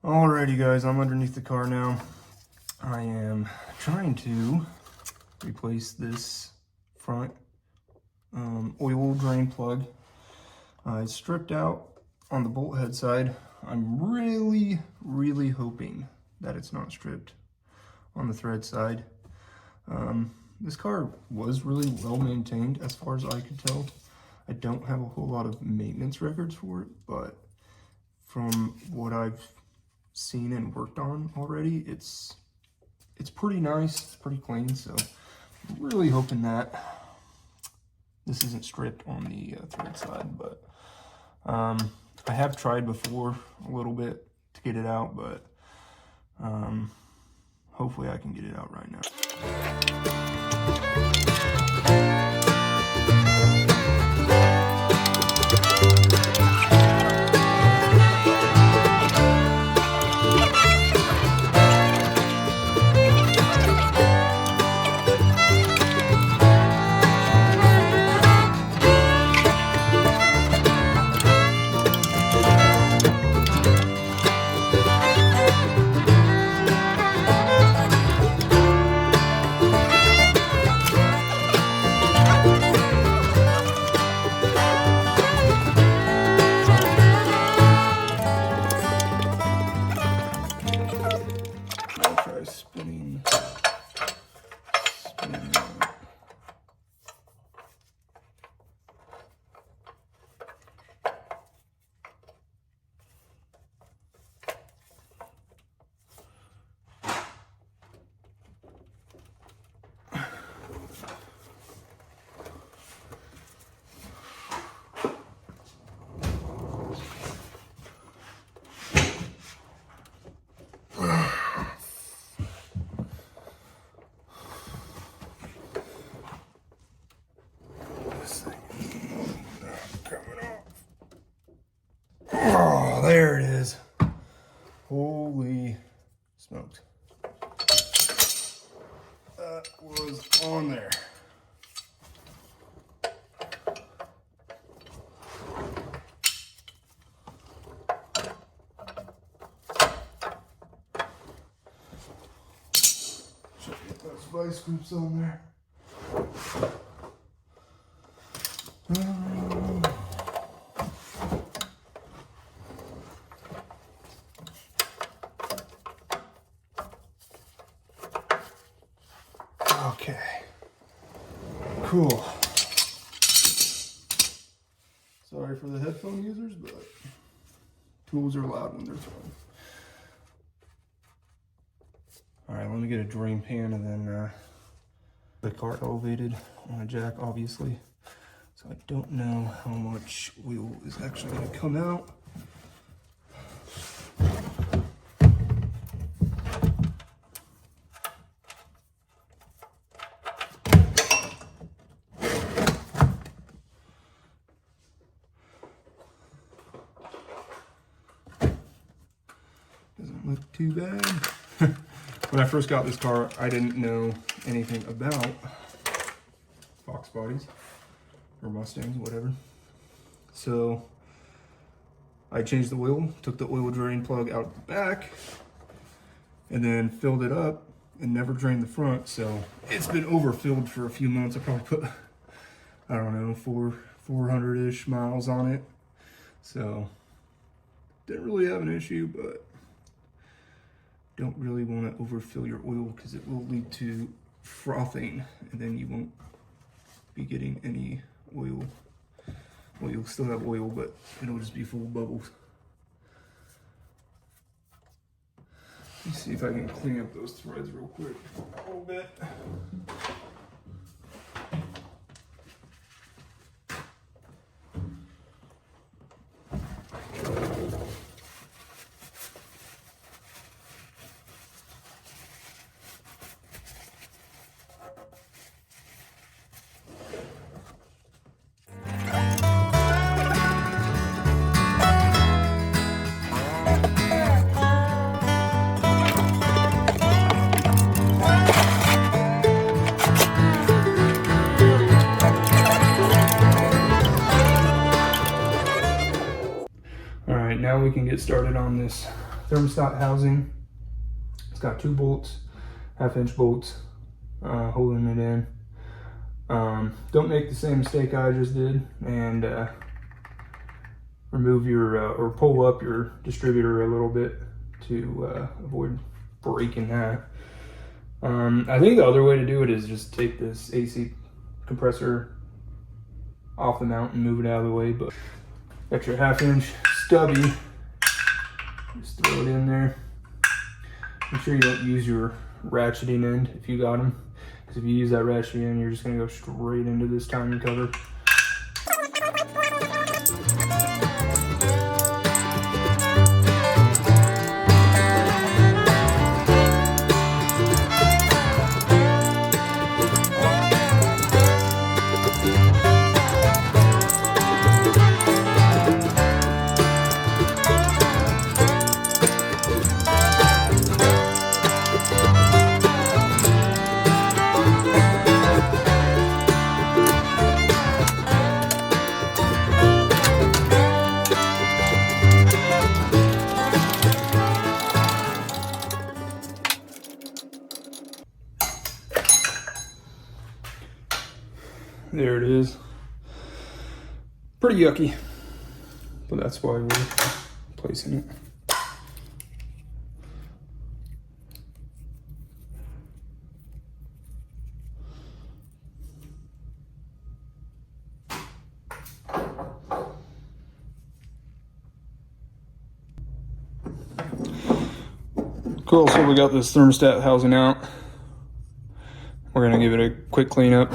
Alrighty guys, I'm underneath the car now. I am trying to replace this front oil drain plug. It's stripped out on the bolt head side. I'm really hoping that it's not stripped on the thread side. This car was really well maintained as far as I could tell. I don't have a whole lot of maintenance records for it, but from what I've seen and worked on already, it's pretty nice, it's pretty clean, so I'm really hoping that this isn't stripped on the thread side. But I have tried before a little bit to get it out, but hopefully I can get it out right now. Spinning Oh, there it is. Holy smokes. That was on there. Should get those vice grips on there. Okay, cool. Sorry for the headphone users, but tools are loud when they're thrown. All right, let me get a drain pan and then the car elevated on a jack, obviously. So I don't know how much oil is actually going to come out. Doesn't look too bad. When I first got this car, I didn't know anything about Foxbodies or Mustangs, whatever. So I changed the oil, took the oil drain plug out the back, and then filled it up and never drained the front. So it's been overfilled for a few months. I probably put, I don't know, 400-ish miles on it. So didn't really have an issue, but don't really want to overfill your oil because it will lead to frothing, and then you won't be getting any oil. Well, you'll still have oil, but it'll just be full of bubbles. Let me see if I can clean up those threads real quick a little bit. Now we can get started on this thermostat housing. It's got 2 bolts, 1/2-inch bolts, holding it in. Don't make the same mistake I just did and remove your or pull up your distributor a little bit to avoid breaking that. I think the other way to do it is just take this AC compressor off the mount and move it out of the way, but got your 1/2-inch stubby, just throw it in there. Make sure you don't use your ratcheting end if you got them, because if you use that ratcheting end, you're just going to go straight into this timing cover. There it is. Pretty yucky, but that's why we're placing it. Cool, so we got this thermostat housing out. We're gonna give it a quick cleanup.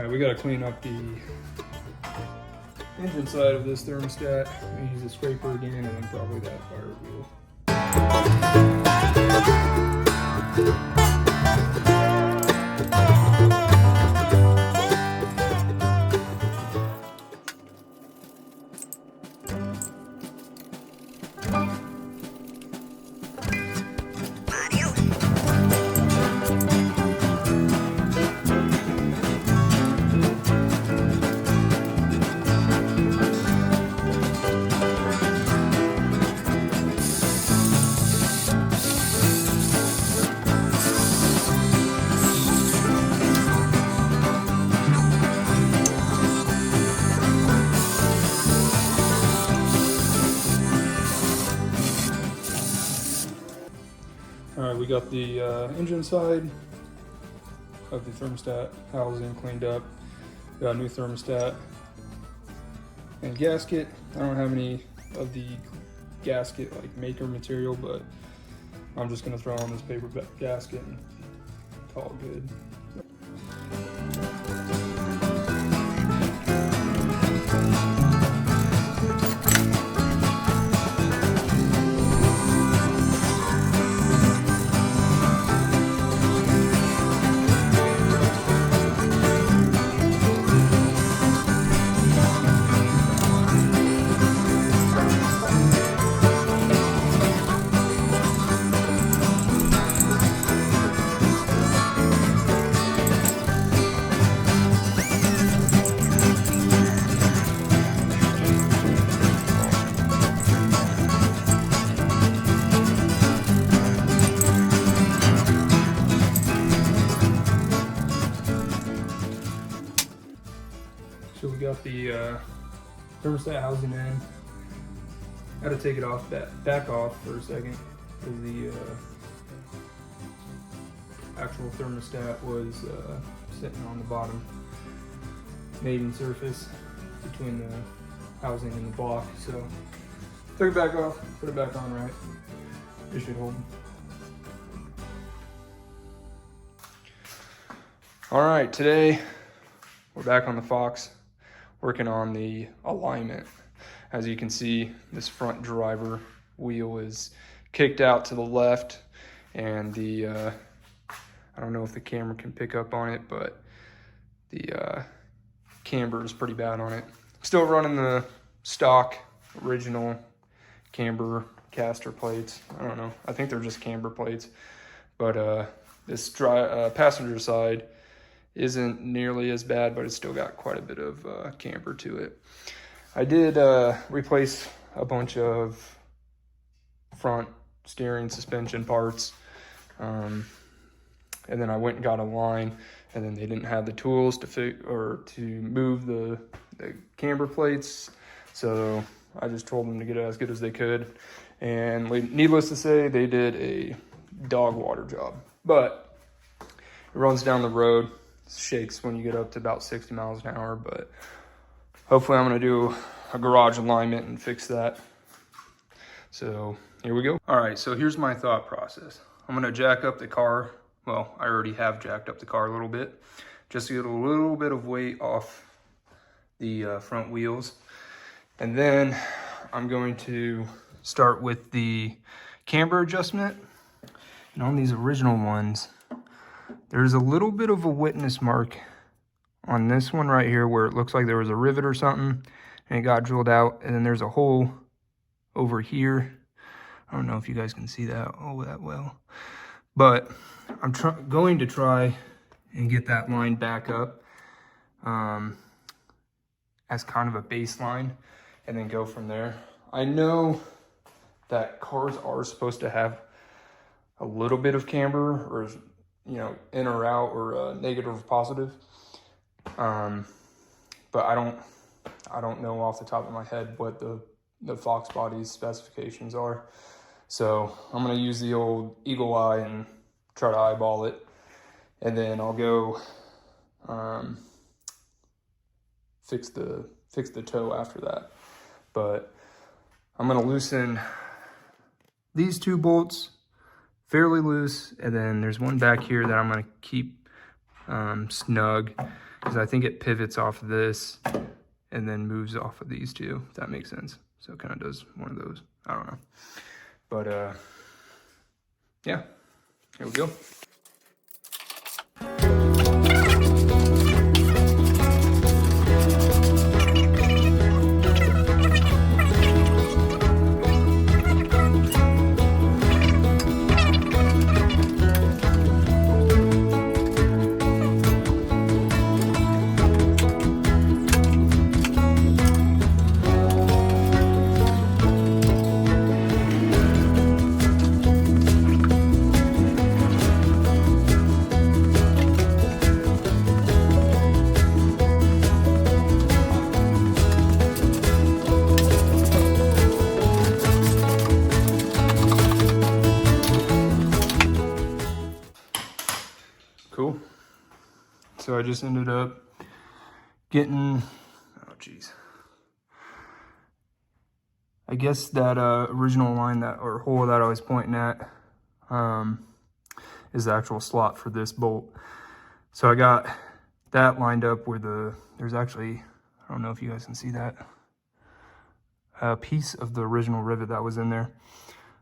We gotta clean up the engine side of this thermostat. We use a scraper again, and then probably that fire wheel. Alright, we got the engine side of the thermostat housing cleaned up. We got a new thermostat and gasket. I don't have any of the gasket like maker material, but I'm just gonna throw on this paper gasket and call it good. the thermostat housing in. Got to take it off, back off for a second, because the actual thermostat was sitting on the bottom mating surface between the housing and the block. So took it back off, put it back on right. It should hold. All right, today we're back on the Fox, working on the alignment. As you can see, this front driver wheel is kicked out to the left, and the I don't know if the camera can pick up on it, but the camber is pretty bad on it. Still running the stock original camber caster plates. I don't know, I think they're just camber plates, but this passenger side isn't nearly as bad, but it's still got quite a bit of camber to it. I did replace a bunch of front steering suspension parts, and then I went and got a line, and then they didn't have the tools to move the camber plates, so I just told them to get it as good as they could, and needless to say, they did a dog water job. But it runs down the road, shakes when you get up to about 60 miles an hour, but hopefully I'm gonna do a garage alignment and fix that. So here we go. All right, so here's my thought process. I'm gonna jack up the car. Well, I already have jacked up the car a little bit, just to get a little bit of weight off the front wheels. And then I'm going to start with the camber adjustment. And on these original ones, there's a little bit of a witness mark on this one right here where it looks like there was a rivet or something and it got drilled out, and then there's a hole over here. I don't know if you guys can see that that well, but I'm going to try and get that line back up as kind of a baseline and then go from there. I know that cars are supposed to have a little bit of camber, or in or out, or negative or positive, but I don't know off the top of my head what the Foxbody's specifications are. So I'm gonna use the old eagle eye and try to eyeball it, and then I'll go fix the toe after that. But I'm gonna loosen these two bolts fairly loose, and then there's one back here that I'm gonna keep snug, because I think it pivots off of this and then moves off of these two, if that makes sense. So it kind of does one of those, I don't know. But yeah, here we go. Cool. So I just ended up getting, oh geez, I guess that original line or hole that I was pointing at is the actual slot for this bolt. So I got that lined up where there's actually, I don't know if you guys can see that, a piece of the original rivet that was in there.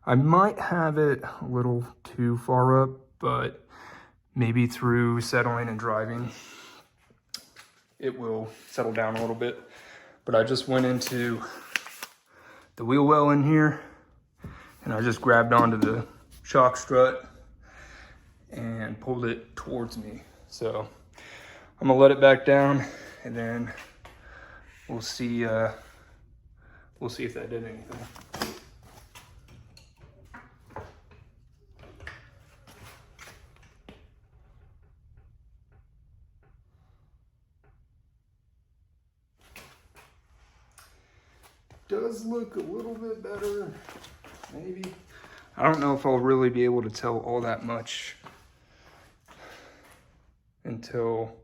I might have it a little too far up, but maybe through settling and driving, it will settle down a little bit. But I just went into the wheel well in here, and I just grabbed onto the shock strut and pulled it towards me. So I'm gonna let it back down, and then we'll see if that did anything. look a little bit better, maybe. I don't know if I'll really be able to tell all that much until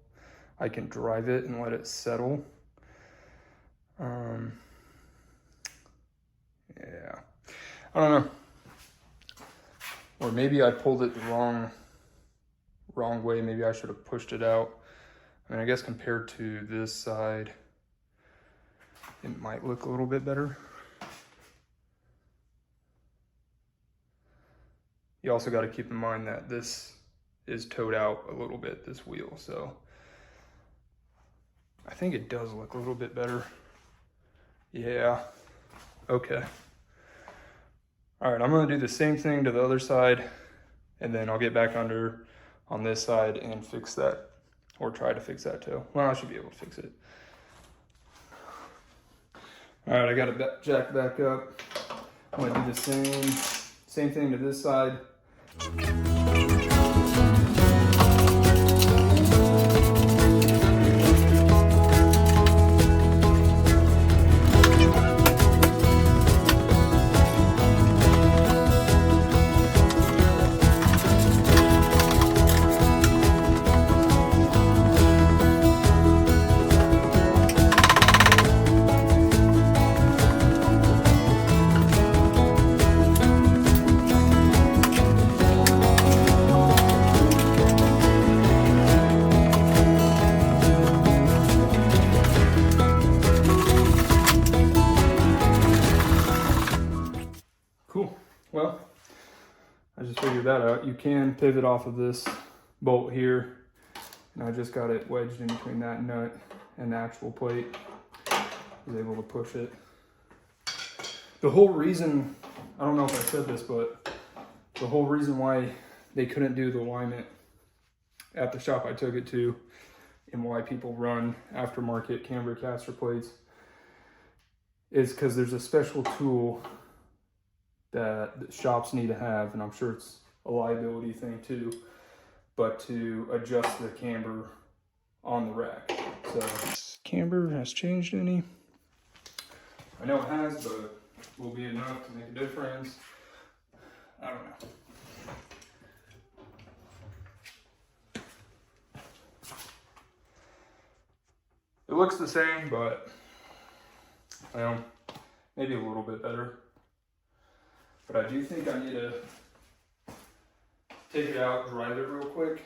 I can drive it and let it settle. Yeah, I don't know. Or maybe I pulled it the wrong way. Maybe I should have pushed it out. I mean, I guess compared to this side, it might look a little bit better. You also got to keep in mind that this is towed out a little bit, this wheel, so I think it does look a little bit better. Yeah, okay. All right, I'm gonna do the same thing to the other side, and then I'll get back under on this side and fix that, or try to fix that toe. Well, I should be able to fix it. All right, I got it jacked back up. I'm gonna do the same thing to this side. Cool. Well, I just figured that out. You can pivot off of this bolt here, and I just got it wedged in between that nut and the actual plate. I was able to push it. The whole reason, I don't know if I said this, but the whole reason why they couldn't do the alignment at the shop I took it to, and why people run aftermarket camber caster plates, is because there's a special tool that shops need to have, and I'm sure it's a liability thing too, but to adjust the camber on the rack. So, camber has changed any? I know it has, but will be enough to make a difference? I don't know. It looks the same, but well, maybe a little bit better. But I do think I need to take it out, drive it real quick.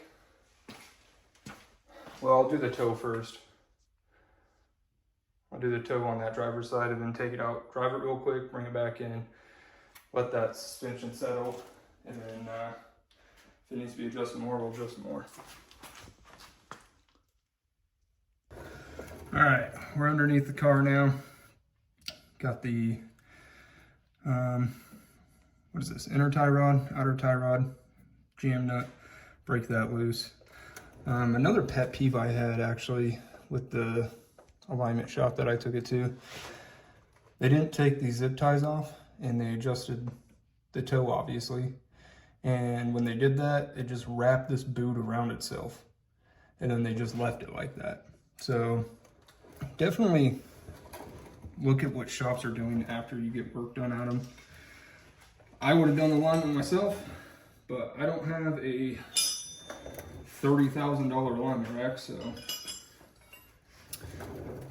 Well, I'll do the toe first. I'll do the toe on that driver's side and then take it out, drive it real quick, bring it back in, let that suspension settle, and then if it needs to be adjusted more, we'll adjust more. All right, we're underneath the car now. Got the, what is this, inner tie rod, outer tie rod, jam nut, break that loose. Another pet peeve I had actually with the alignment shop that I took it to, they didn't take these zip ties off, and they adjusted the toe obviously. And when they did that, it just wrapped this boot around itself, and then they just left it like that. So definitely look at what shops are doing after you get work done on them. I would have done the alignment myself, but I don't have a $30,000 alignment rack, so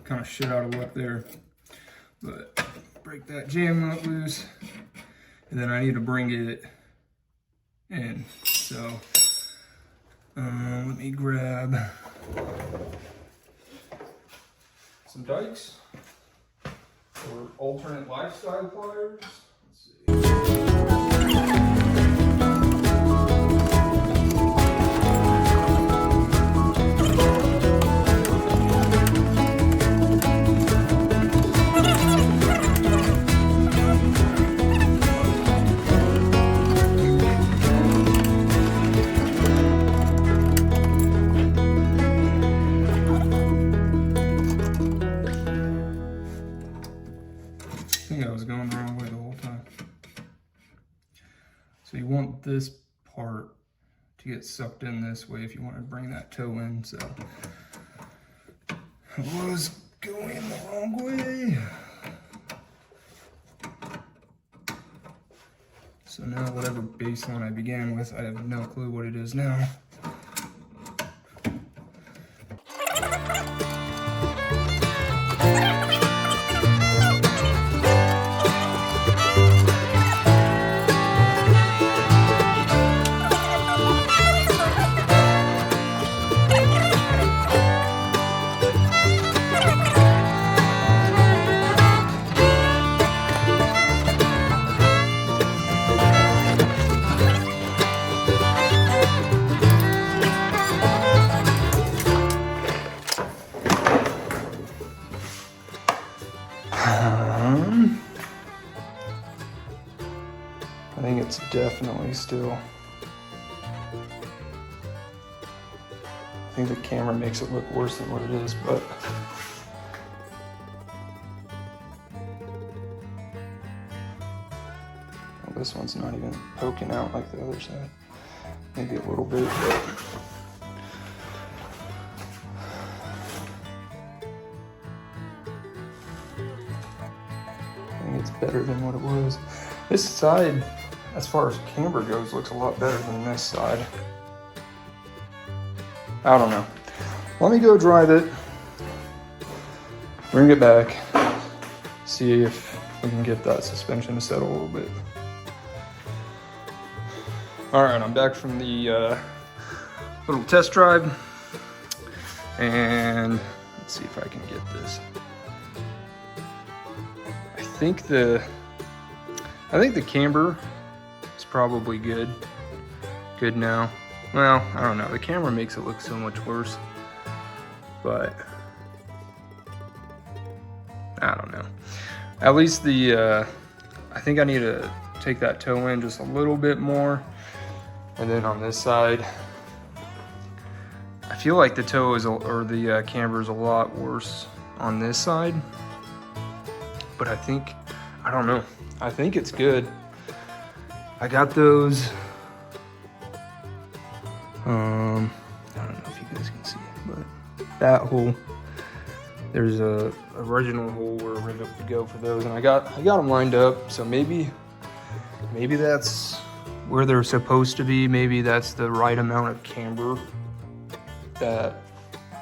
kind of shit out of luck there. But break that jam nut loose, and then I need to bring it in. So let me grab some dikes or alternate lifestyle pliers. Let's see. So you want this part to get sucked in this way if you want to bring that toe in. So I was going the wrong way. So now whatever baseline I began with, I have no clue what it is now. I think it's definitely still. I think the camera makes it look worse than what it is, but well, this one's not even poking out like the other side. Maybe a little bit, but I think it's better than what it was. This side, as far as camber goes, looks a lot better than this side. I don't know. Let me go drive it, bring it back, see if we can get that suspension to settle a little bit. All right, I'm back from the little test drive, and let's see if I can get this. I think the camber is probably good now. Well, I don't know. The camera makes it look so much worse, but I don't know. At least I think I need to take that toe in just a little bit more. And then on this side, I feel like the toe is, or the camber is a lot worse on this side. But I don't know. I think it's good. I got those. I don't know if you guys can see it, but that hole, there's a original hole where a rivet would go for those, and I got them lined up. So maybe that's where they're supposed to be. Maybe that's the right amount of camber that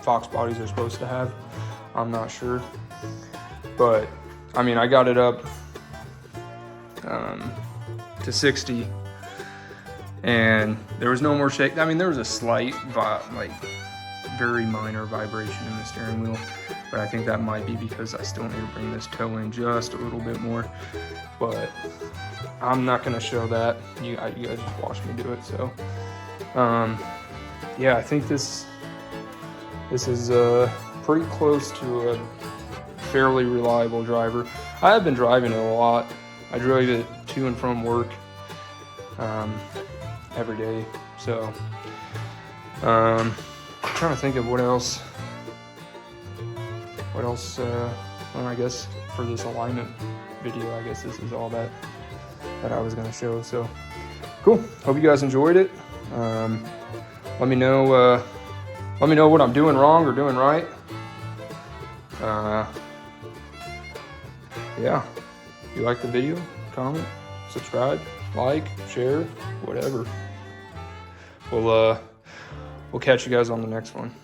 Fox bodies are supposed to have. I'm not sure, but I mean, I got it up to 60, and there was no more shake. I mean, there was a slight, like, very minor vibration in the steering wheel, but I think that might be because I still need to bring this toe in just a little bit more. But I'm not gonna show that. You guys just watched me do it. So, yeah, I think this is pretty close to a fairly reliable driver. I have been driving it a lot. I drive it to and from work every day. So, I'm trying to think of what else. Well, I guess for this alignment video, I guess this is all that I was gonna show. So, cool. Hope you guys enjoyed it. Let me know what I'm doing wrong or doing right. Yeah. If you like the video, comment, subscribe, like, share, whatever. We'll catch you guys on the next one.